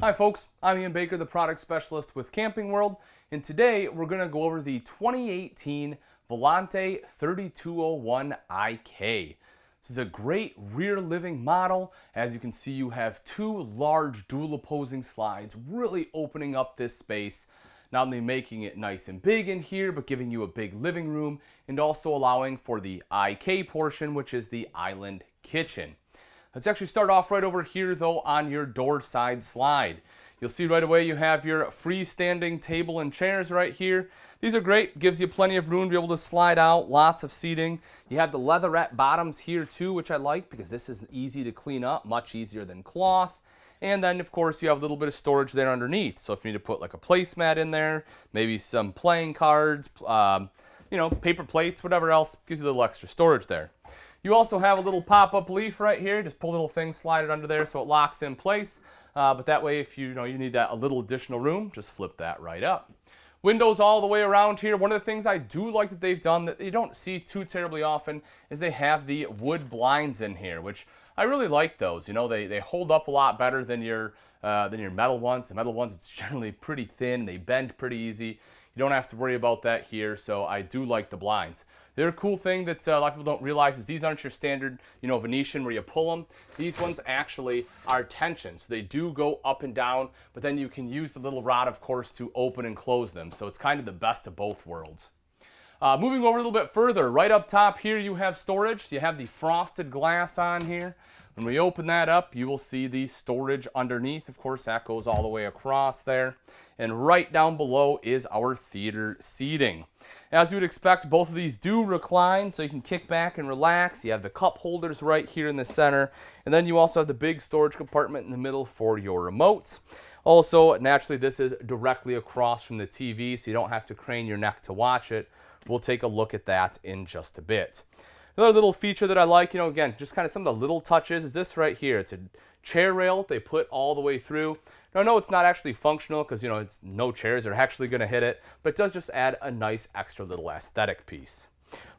Hi folks, I'm Ian Baker, the product specialist with Camping World, and today we're going to go over the 2018 Volante 3201IK. This is a great rear living model. As you can see, you have two large dual opposing slides, really opening up this space, not only making it nice and big in here, but giving you a big living room, and also allowing for the IK portion, which is the island kitchen. Let's actually start off right over here though on your door side slide. You'll see right away you have your freestanding table and chairs right here. These are great, gives you plenty of room to be able to slide out, lots of seating. You have the leatherette bottoms here too, which I like because this is easy to clean up, much easier than cloth. And then of course you have a little bit of storage there underneath. So if you need to put like a placemat in there, maybe some playing cards, paper plates, whatever else, gives you a little extra storage there. You also have a little pop-up leaf right here. Just pull a little thing, slide it under there so it locks in place. But that way, if you need that a little additional room, just flip that right up. Windows all the way around here. One of the things I do like that they've done that you don't see too terribly often is they have the wood blinds in here, which I really like those. They hold up a lot better than your metal ones. The metal ones, it's generally pretty thin. They bend pretty easy. You don't have to worry about that here, so I do like the blinds. The other cool thing that a lot of people don't realize is these aren't your standard, Venetian where you pull them. These ones actually are tension, so they do go up and down, but then you can use the little rod, of course, to open and close them. So it's kind of the best of both worlds. Moving over a little bit further, right up top here you have storage. You have the frosted glass on here. When we open that up, you will see the storage underneath. Of course, that goes all the way across there. And right down below is our theater seating. As you would expect, both of these do recline, so you can kick back and relax. You have the cup holders right here in the center. And then you also have the big storage compartment in the middle for your remotes. Also, naturally, this is directly across from the TV, so you don't have to crane your neck to watch it. We'll take a look at that in just a bit. Another little feature that I like, again, just kind of some of the little touches is this right here. It's a chair rail they put all the way through. Now, I know it's not actually functional because, it's no chairs are actually going to hit it, but it does just add a nice extra little aesthetic piece.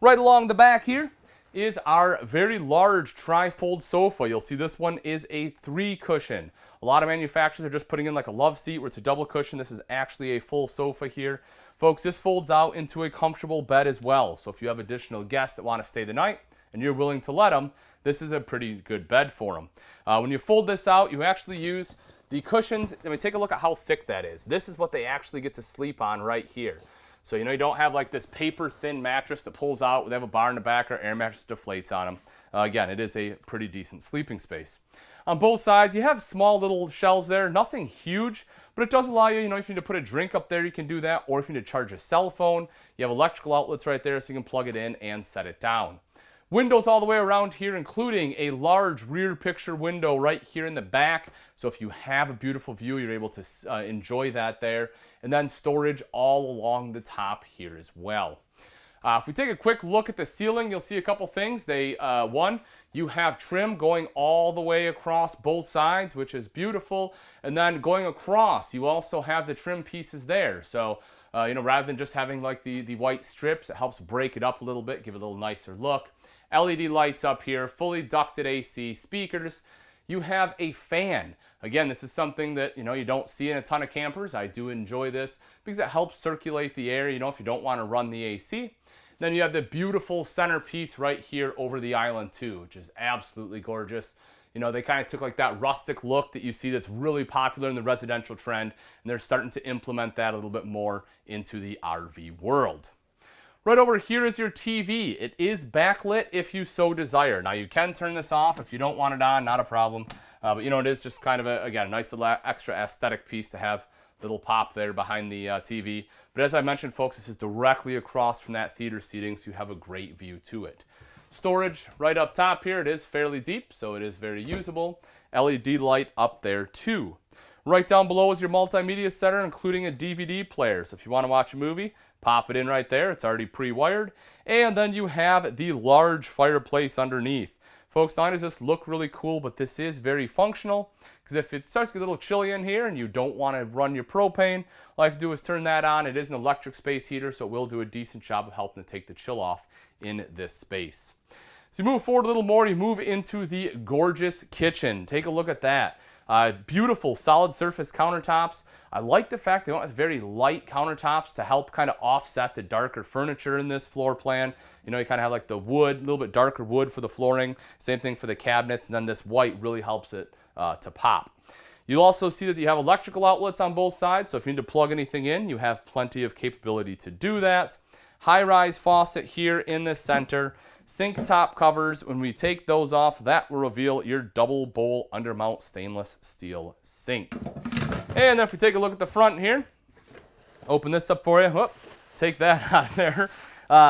Right along the back here is our very large tri-fold sofa. You'll see this one is a 3 cushion. A lot of manufacturers are just putting in like a love seat where it's a double cushion. This is actually a full sofa here. Folks, this folds out into a comfortable bed as well. So if you have additional guests that want to stay the night and you're willing to let them, this is a pretty good bed for them. When you fold this out, you actually use the cushions. I mean, take a look at how thick that is. This is what they actually get to sleep on right here. So, you don't have like this paper thin mattress that pulls out. They have a bar in the back or air mattress deflates on them. Again, it is a pretty decent sleeping space. On both sides, you have small little shelves there, nothing huge, but it does allow you, if you need to put a drink up there, you can do that, or if you need to charge a cell phone, you have electrical outlets right there so you can plug it in and set it down. Windows all the way around here, including a large rear picture window right here in the back. So if you have a beautiful view, you're able to enjoy that there. And then storage all along the top here as well. If we take a quick look at the ceiling, you'll see a couple things. One, you have trim going all the way across both sides, which is beautiful. And then going across, you also have the trim pieces there. So, rather than just having like the white strips, it helps break it up a little bit, give it a little nicer look. LED lights up here, fully ducted AC, speakers. You have a fan. Again, this is something that you don't see in a ton of campers. I do enjoy this because it helps circulate the air, if you don't want to run the AC. Then you have the beautiful centerpiece right here over the island too, which is absolutely gorgeous. They kind of took like that rustic look that you see that's really popular in the residential trend, and they're starting to implement that a little bit more into the RV world. Right over here is your TV. It is backlit if you so desire. Now you can turn this off if you don't want it on, not a problem. But it is just kind of a nice little extra aesthetic piece to have little pop there behind the TV. But as I mentioned, folks, this is directly across from that theater seating, so you have a great view to it. Storage right up top here. It is fairly deep, so it is very usable. LED light up there too. Right down below is your multimedia center, including a DVD player. So if you want to watch a movie, pop it in right there. It's already pre-wired. And then you have the large fireplace underneath. Folks, not only does this look really cool, but this is very functional, because if it starts to get a little chilly in here and you don't want to run your propane, all you have to do is turn that on. It is an electric space heater, so it will do a decent job of helping to take the chill off in this space. So you move forward a little more, you move into the gorgeous kitchen. Take a look at that. Beautiful solid surface countertops. I like the fact they went with very light countertops to help kind of offset the darker furniture in this floor plan. You know, you kind of have like the wood, a little bit darker wood for the flooring. Same thing for the cabinets, and then this white really helps it to pop. You'll also see that you have electrical outlets on both sides, so if you need to plug anything in, you have plenty of capability to do that. High-rise faucet here in the center. Sink top covers, when we take those off, that will reveal your double bowl undermount stainless steel sink. And then if we take a look at the front here, open this up for you, whoop, take that out of there.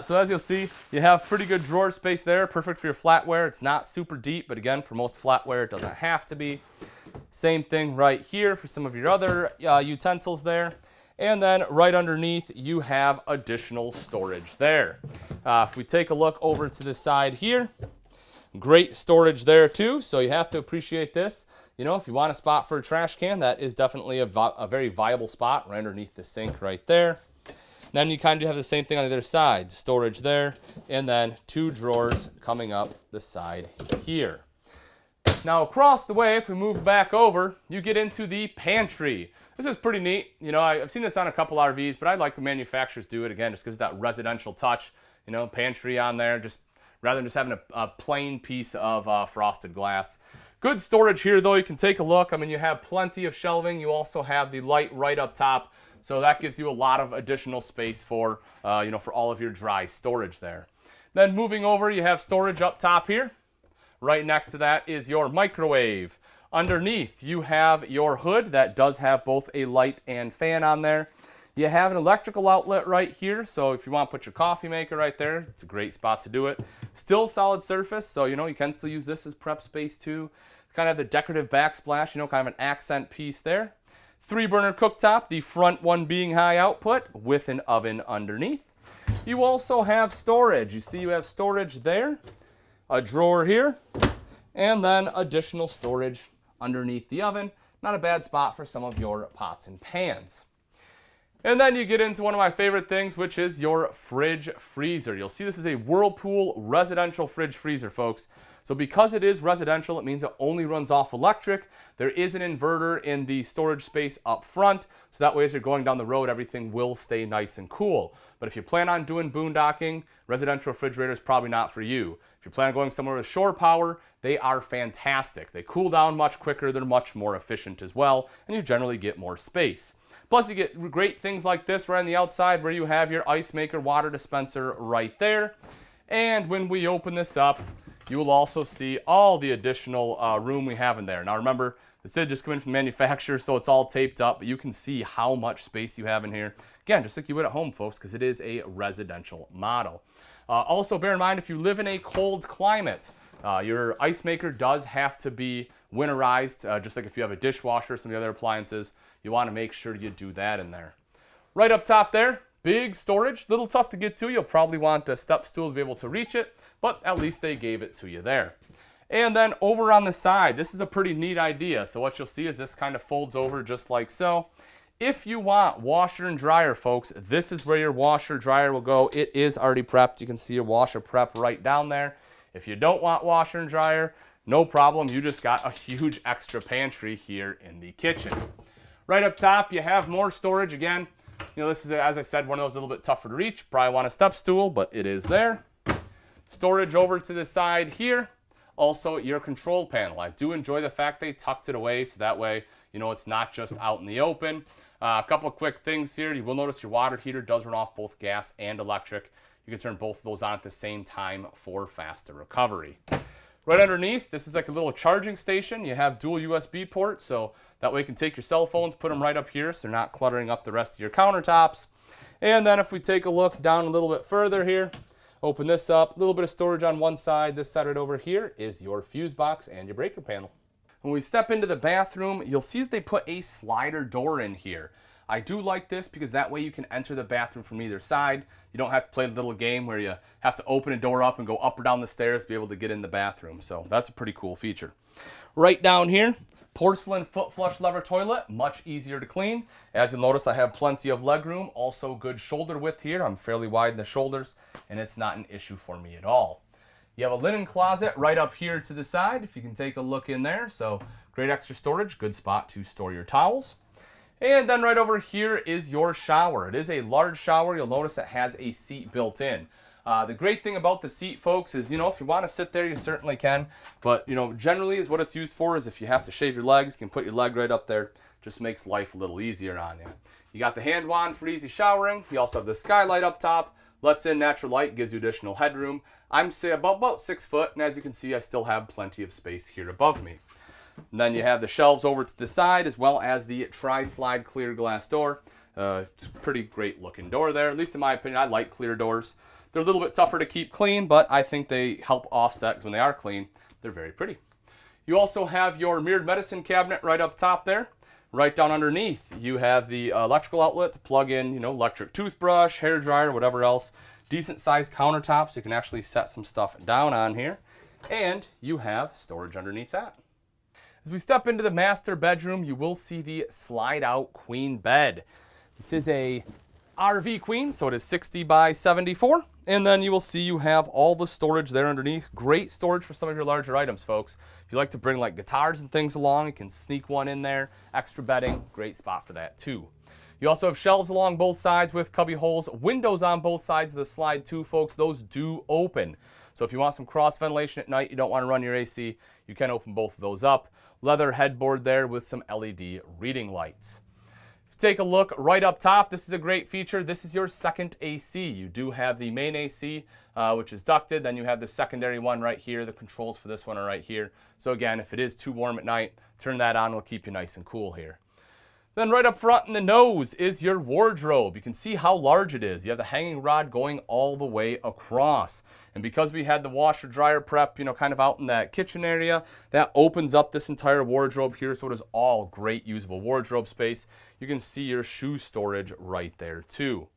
So as you'll see, you have pretty good drawer space there, perfect for your flatware. It's not super deep, but again, for most flatware, it doesn't have to be. Same thing right here for some of your other utensils there. And then right underneath, you have additional storage there. If we take a look over to the side here, great storage there too. So you have to appreciate this. You know, if you want a spot for a trash can, that is definitely a very viable spot right underneath the sink right there. Then you kind of have the same thing on the other side, storage there, and then 2 drawers coming up the side here. Now across the way, if we move back over, you get into the pantry. This is pretty neat. You know, I've seen this on a couple RVs, but I like when manufacturers do it. Again, just gives that residential touch. You know, pantry on there, just rather than just having a plain piece of frosted glass. Good storage here, though. You can take a look. I mean, you have plenty of shelving. You also have the light right up top. So that gives you a lot of additional space for, you know, for all of your dry storage there. Then moving over, you have storage up top here. Right next to that is your microwave. Underneath, you have your hood that does have both a light and fan on there. You have an electrical outlet right here, so if you want to put your coffee maker right there, it's a great spot to do it. Still solid surface, so you know you can still use this as prep space too. Kind of the decorative backsplash, you know, kind of an accent piece there. 3-burner cooktop, the front one being high output with an oven underneath. You also have storage. You see you have storage there, a drawer here, and then additional storage underneath the oven. Not a bad spot for some of your pots and pans. And then you get into one of my favorite things, which is your fridge freezer. You'll see this is a Whirlpool residential fridge freezer, folks. So because it is residential, it means it only runs off electric. There is an inverter in the storage space up front, so that way as you're going down the road, everything will stay nice and cool. But if you plan on doing boondocking, residential refrigerator is probably not for you. If you plan on going somewhere with shore power, they are fantastic. They cool down much quicker, they're much more efficient as well, and you generally get more space. Plus you get great things like this right on the outside where you have your ice maker water dispenser right there. And when we open this up, you will also see all the additional room we have in there. Now remember, this did just come in from the manufacturer, so it's all taped up, but you can see how much space you have in here. Again, just like you would at home, folks, because it is a residential model. Also bear in mind, if you live in a cold climate, your ice maker does have to be winterized, just like if you have a dishwasher or some of the other appliances. You want to make sure you do that in there. Right up top there, big storage, little tough to get to. You'll probably want a step stool to be able to reach it, but at least they gave it to you there. And then over on the side, this is a pretty neat idea. So what you'll see is this kind of folds over just like so. If you want washer and dryer, folks, this is where your washer dryer will go. It is already prepped. You can see your washer prep right down there. If you don't want washer and dryer, no problem. You just got a huge extra pantry here in the kitchen. Right up top, you have more storage. Again, you know, this is, as I said, one of those a little bit tougher to reach. Probably want a step stool, but it is there. Storage over to the side here. Also, your control panel. I do enjoy the fact they tucked it away, so that way, you know, it's not just out in the open. A couple of quick things here. You will notice your water heater does run off both gas and electric. You can turn both of those on at the same time for faster recovery. Right underneath, this is like a little charging station. You have dual USB ports, so that way you can take your cell phones, put them right up here so they're not cluttering up the rest of your countertops. And then if we take a look down a little bit further here, open this up, a little bit of storage on one side. This side right over here is your fuse box and your breaker panel. When we step into the bathroom, you'll see that they put a slider door in here. I do like this because that way you can enter the bathroom from either side. You don't have to play the little game where you have to open a door up and go up or down the stairs to be able to get in the bathroom. So that's a pretty cool feature. Right down here, porcelain foot flush lever toilet, much easier to clean. As you'll notice, I have plenty of leg room, also good shoulder width here. I'm fairly wide in the shoulders, and it's not an issue for me at all. You have a linen closet right up here to the side, if you can take a look in there. So Great extra storage, good spot to store your towels. And then right over here is your shower. It is a large shower. You'll notice it has a seat built in. The great thing about the seat, folks, is, if you want to sit there, you certainly can. But, generally is what it's used for is if you have to shave your legs, you can put your leg right up there. Just makes life a little easier on you. You got the hand wand for easy showering. You also have the skylight up top. Lets in natural light, gives you additional headroom. I'm say about 6 foot, and as you can see, I still have plenty of space here above me. And then you have the shelves over to the side, as well as the tri-slide clear glass door. It's a pretty great looking door there. At least in my opinion, I like clear doors. They're a little bit tougher to keep clean, but I think they help offset, because when they are clean, they're very pretty. You also have your mirrored medicine cabinet right up top there. Right down underneath, you have the electrical outlet to plug in, electric toothbrush, hair dryer, whatever else. Decent sized countertops. You can actually set some stuff down on here. And you have storage underneath that. As we step into the master bedroom, you will see the slide out queen bed. This is a RV queen, so it is 60 by 74. And then you will see you have all the storage there underneath. Great storage for some of your larger items, folks. If you like to bring like guitars and things along, you can sneak one in there. Extra bedding, great spot for that too. You also have shelves along both sides with cubby holes. Windows on both sides of the slide too, folks. Those do open. So if you want some cross ventilation at night, you don't want to run your AC, you can open both of those up. Leather headboard there with some LED reading lights. Take a look right up top. This is a great feature. This is your second AC. You do have the main AC, which is ducted. Then you have the secondary one right here. The controls for this one are right here. So again, if it is too warm at night, turn that on. It'll keep you nice and cool here. Then right up front in the nose is your wardrobe. You can see how large it is. You have the hanging rod going all the way across. And because we had the washer dryer prep, kind of out in that kitchen area, that opens up this entire wardrobe here. So it is all great usable wardrobe space. You can see your shoe storage right there too.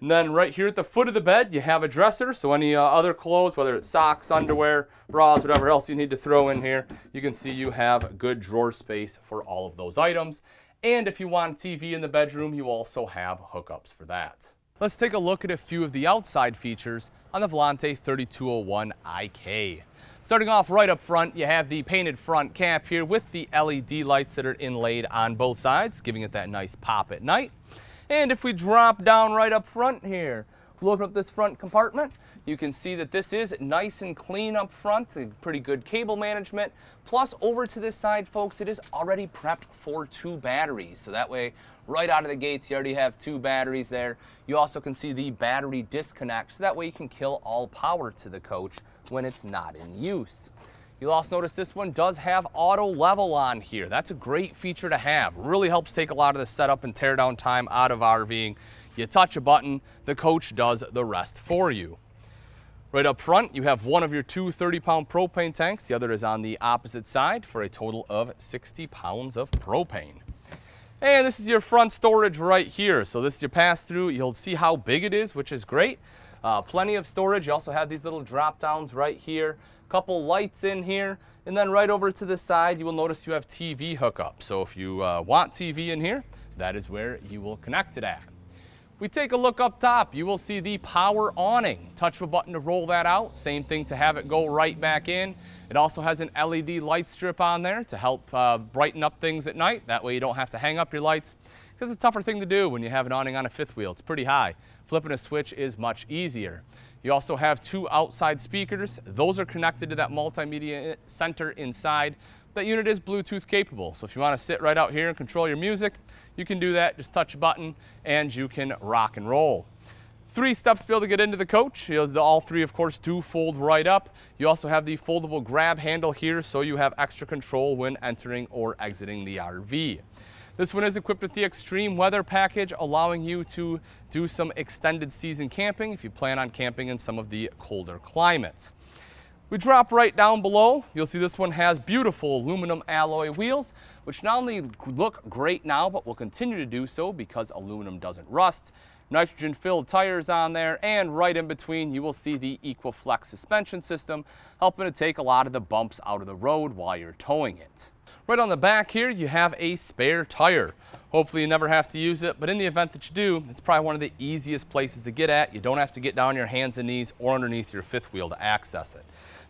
And then right here at the foot of the bed, you have a dresser. So any other clothes, whether it's socks, underwear, bras, whatever else you need to throw in here, you can see you have good drawer space for all of those items. And if you want a TV in the bedroom, you also have hookups for that. Let's take a look at a few of the outside features on the Volante 3201IK. Starting off right up front, you have the painted front cap here with the LED lights that are inlaid on both sides, giving it that nice pop at night. And if we drop down right up front here, look up this front compartment, you can see that this is nice and clean up front, pretty good cable management. Plus over to this side, folks, it is already prepped for 2 batteries. So that way, right out of the gates, you already have 2 batteries there. You also can see the battery disconnect, so that way you can kill all power to the coach when it's not in use. You'll also notice this one does have auto level on here. That's a great feature to have. Really helps take a lot of the setup and tear down time out of RVing. You touch a button, the coach does the rest for you. Right up front, you have one of your 2 30-pound propane tanks. The other is on the opposite side for a total of 60 pounds of propane. And this is your front storage right here. So this is your pass-through. You'll see how big it is, which is great. Plenty of storage. You also have these little drop-downs right here. Couple lights in here. And then right over to the side, you will notice you have TV hookup. So if you want TV in here, that is where you will connect it at. We take a look up top, you will see the power awning. Touch a button to roll that out. Same thing to have it go right back in. It also has an LED light strip on there to help brighten up things at night. That way you don't have to hang up your lights, because it's a tougher thing to do when you have an awning on a 5th wheel. It's pretty high. Flipping a switch is much easier. You also have 2 outside speakers. Those are connected to that multimedia center inside. That unit is Bluetooth capable. So if you want to sit right out here and control your music, you can do that. Just touch a button and you can rock and roll. 3 steps to be able to get into the coach. All 3, of course, do fold right up. You also have the foldable grab handle here, so you have extra control when entering or exiting the RV. This one is equipped with the extreme weather package, allowing you to do some extended season camping if you plan on camping in some of the colder climates. We drop right down below. You'll see this one has beautiful aluminum alloy wheels, which not only look great now, but will continue to do so because aluminum doesn't rust. Nitrogen-filled tires on there, and right in between you will see the EquiFlex suspension system, helping to take a lot of the bumps out of the road while you're towing it. Right on the back here, you have a spare tire. Hopefully you never have to use it, but in the event that you do, it's probably one of the easiest places to get at. You don't have to get down on your hands and knees or underneath your 5th wheel to access it.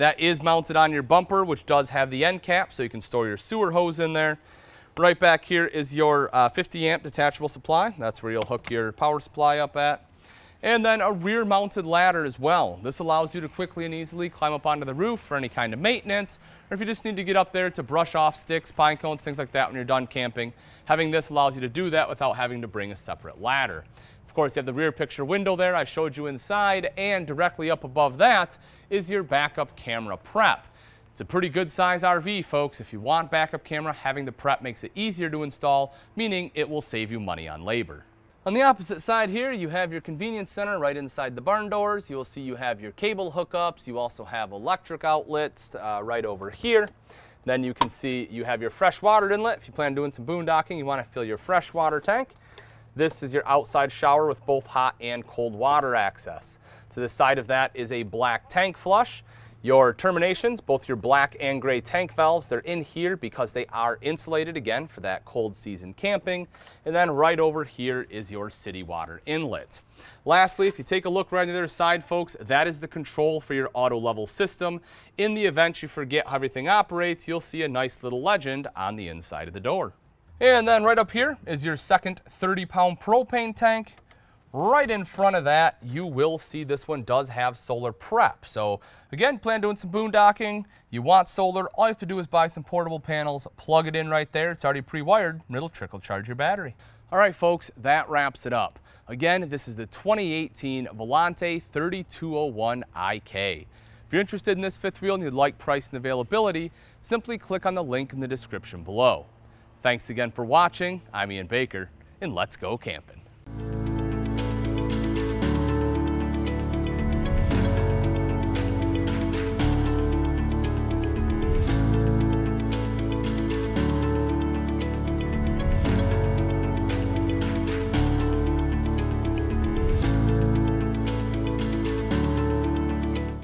That is mounted on your bumper, which does have the end cap, so you can store your sewer hose in there. Right back here is your 50 amp detachable supply. That's where you'll hook your power supply up at. And then a rear mounted ladder as well. This allows you to quickly and easily climb up onto the roof for any kind of maintenance, or if you just need to get up there to brush off sticks, pine cones, things like that when you're done camping. Having this allows you to do that without having to bring a separate ladder. Of course, you have the rear picture window there I showed you inside, and directly up above that is your backup camera prep. It's a pretty good size RV, folks. If you want backup camera, having the prep makes it easier to install, meaning it will save you money on labor. On the opposite side here, you have your convenience center right inside the barn doors. You'll see you have your cable hookups. You also have electric outlets right over here. Then you can see you have your fresh water inlet. If you plan on doing some boondocking, you want to fill your fresh water tank. This is your outside shower with both hot and cold water access. To the side of that is a black tank flush. Your terminations, both your black and gray tank valves, they're in here because they are insulated again for that cold season camping. And then right over here is your city water inlet. Lastly, if you take a look right on the other side, folks, that is the control for your auto level system. In the event you forget how everything operates, you'll see a nice little legend on the inside of the door. And then right up here is your second 30-pound propane tank. Right in front of that, you will see this one does have solar prep. So again, plan on doing some boondocking. You want solar, all you have to do is buy some portable panels, plug it in right there. It's already pre-wired, and it'll trickle charge your battery. All right, folks, that wraps it up. Again, this is the 2018 Volante 3201IK. If you're interested in this fifth wheel and you'd like price and availability, simply click on the link in the description below. Thanks again for watching. I'm Ian Baker, and let's go camping.